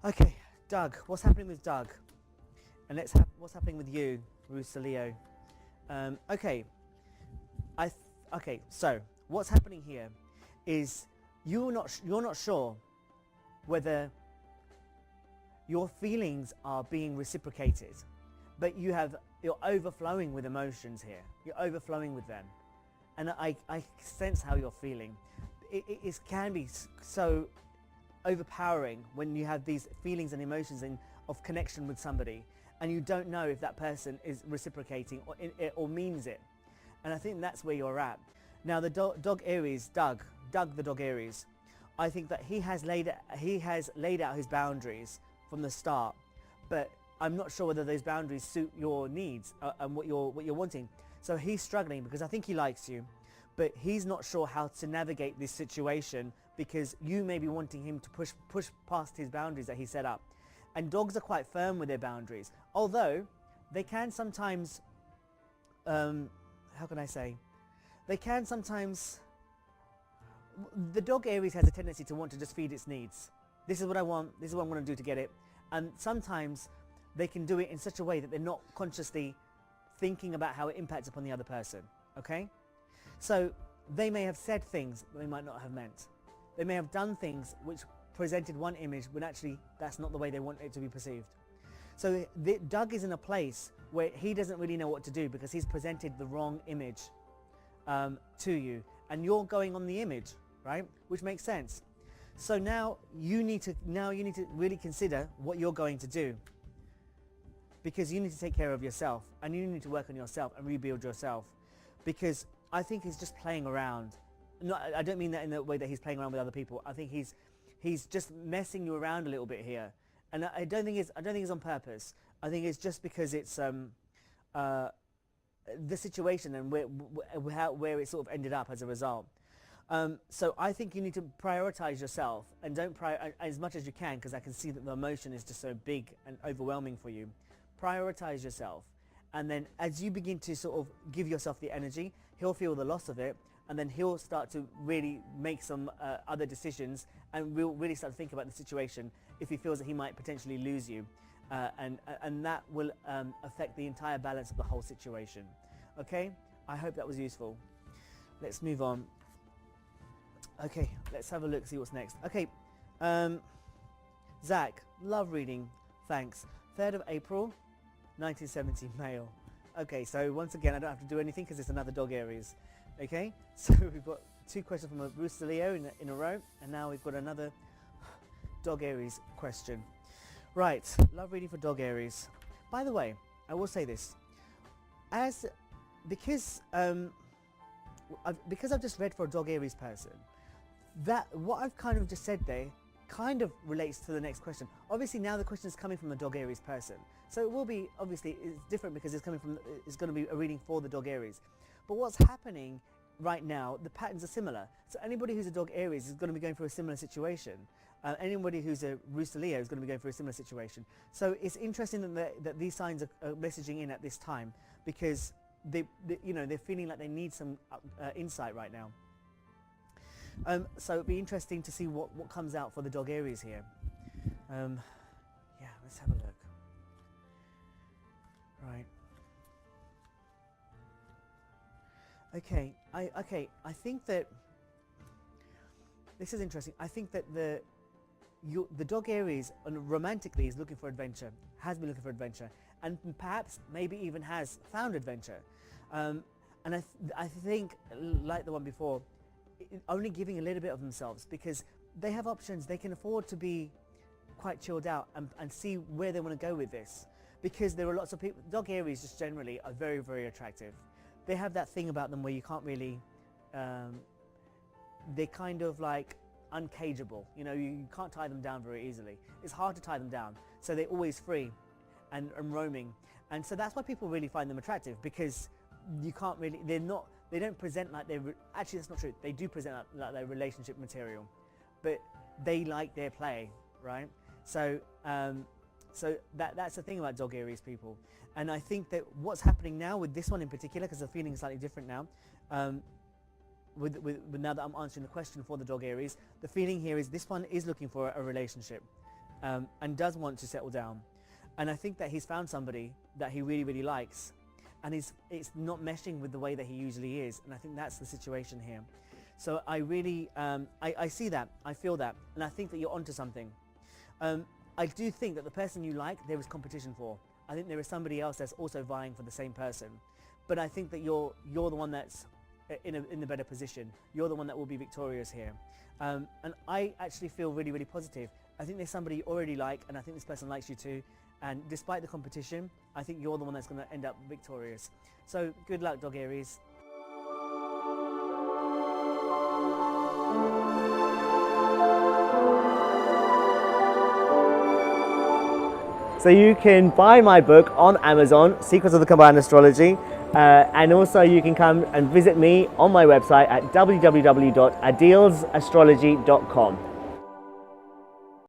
Okay, Doug, what's happening with Doug? And what's happening with you, Rooster-Leo? Okay, okay. So what's happening here is you're not sure whether your feelings are being reciprocated, but you're overflowing with emotions here. You're overflowing with them, and I sense how you're feeling. It can be so overpowering when you have these feelings and emotions of connection with somebody, and you don't know if that person is reciprocating or means it. And I think that's where you're at. Now the Dog-Aries, Doug the Dog-Aries, I think that he has laid out his boundaries from the start, but I'm not sure whether those boundaries suit your needs and what you're wanting. So he's struggling because I think he likes you, but he's not sure how to navigate this situation because you may be wanting him to push past his boundaries that he set up. And dogs are quite firm with their boundaries, although they can sometimes, how can I say, they can sometimes, the Dog-Aries has a tendency to want to just feed its needs. This is what I want, this is what I'm going to do to get it. And sometimes they can do it in such a way that they're not consciously thinking about how it impacts upon the other person, okay? So they may have said things that they might not have meant. They may have done things which presented one image when actually that's not the way they want it to be perceived. So Doug is in a place where he doesn't really know what to do because he's presented the wrong image to you, and you're going on the image, right? Which makes sense. So now you need to really consider what you're going to do, because you need to take care of yourself and you need to work on yourself and rebuild yourself, because I think he's just playing around. I don't mean that in the way that he's playing around with other people. I think he's just messing you around a little bit here, and I don't think it's on purpose. I think it's just because it's the situation and where it sort of ended up as a result. So I think you need to prioritize yourself, and don't as much as you can, because I can see that the emotion is just so big and overwhelming for you. Prioritize yourself, and then as you begin to sort of give yourself the energy, he'll feel the loss of it, and then he'll start to really make some other decisions, and we'll really start to think about the situation if he feels that he might potentially lose you, and that will affect the entire balance of the whole situation. Okay, I hope that was useful. Let's move on. Okay, let's have a look, see what's next. Okay, Zach, love reading, thanks. 3rd of April, 1970, male. Okay, so once again, I don't have to do anything because it's another Dog-Aries. Okay, so we've got 2 questions from a Rooster-Leo in a row, and now we've got another Dog-Aries question. Right, love reading for Dog-Aries. By the way, I will say this, because I've just read for a Dog-Aries person, that what I've kind of just said there kind of relates to the next question. Obviously now the question is coming from the Dog-Aries person, so it will be, obviously it's different because it's going to be a reading for the Dog-Aries. But what's happening right now, the patterns are similar. So anybody who's a Dog-Aries is going to be going through a similar situation. Anybody who's a Rooster-Leo is going to be going through a similar situation. So it's interesting that these signs are messaging in at this time, because they're feeling like they need some insight right now. So it'd be interesting to see what comes out for the Dog-Aries here. Yeah, let's have a look. Right. Okay, I think that this is interesting. I think that the Dog-Aries romantically is looking for adventure, has been looking for adventure, and perhaps maybe even has found adventure. And I think, like the one before, only giving a little bit of themselves, because they have options. They can afford to be quite chilled out and see where they want to go with this, because there are lots of people. Dog-Aries just generally are very, very attractive. They have that thing about them where you can't really, they're kind of like uncageable. You can't tie them down very easily. It's hard to tie them down, so they're always free and roaming. And so that's why people really find them attractive, because you can't really, they don't present like actually that's not true. They do present like their relationship material, but they like their play, right? So that's the thing about Dog-Aries people. And I think that what's happening now with this one in particular, because the feeling is slightly different now, with now that I'm answering the question for the Dog-Aries, the feeling here is this one is looking for a relationship. and does want to settle down. And I think that he's found somebody that he really, really likes, and it's not meshing with the way that he usually is, and I think that's the situation here. So I really, I see that, I feel that, and I think that you're onto something. I do think that the person you like, there is competition for. I think there is somebody else that's also vying for the same person, but I think that you're the one that's in the better position. You're the one that will be victorious here, and I actually feel really, really positive. I think there's somebody you already like, and I think this person likes you too. And despite the competition, I think you're the one that's going to end up victorious. So good luck, Dog-Aries. So you can buy my book on Amazon, Secrets of the Combined Astrology, and also you can come and visit me on my website at www.adeelsastrology.com.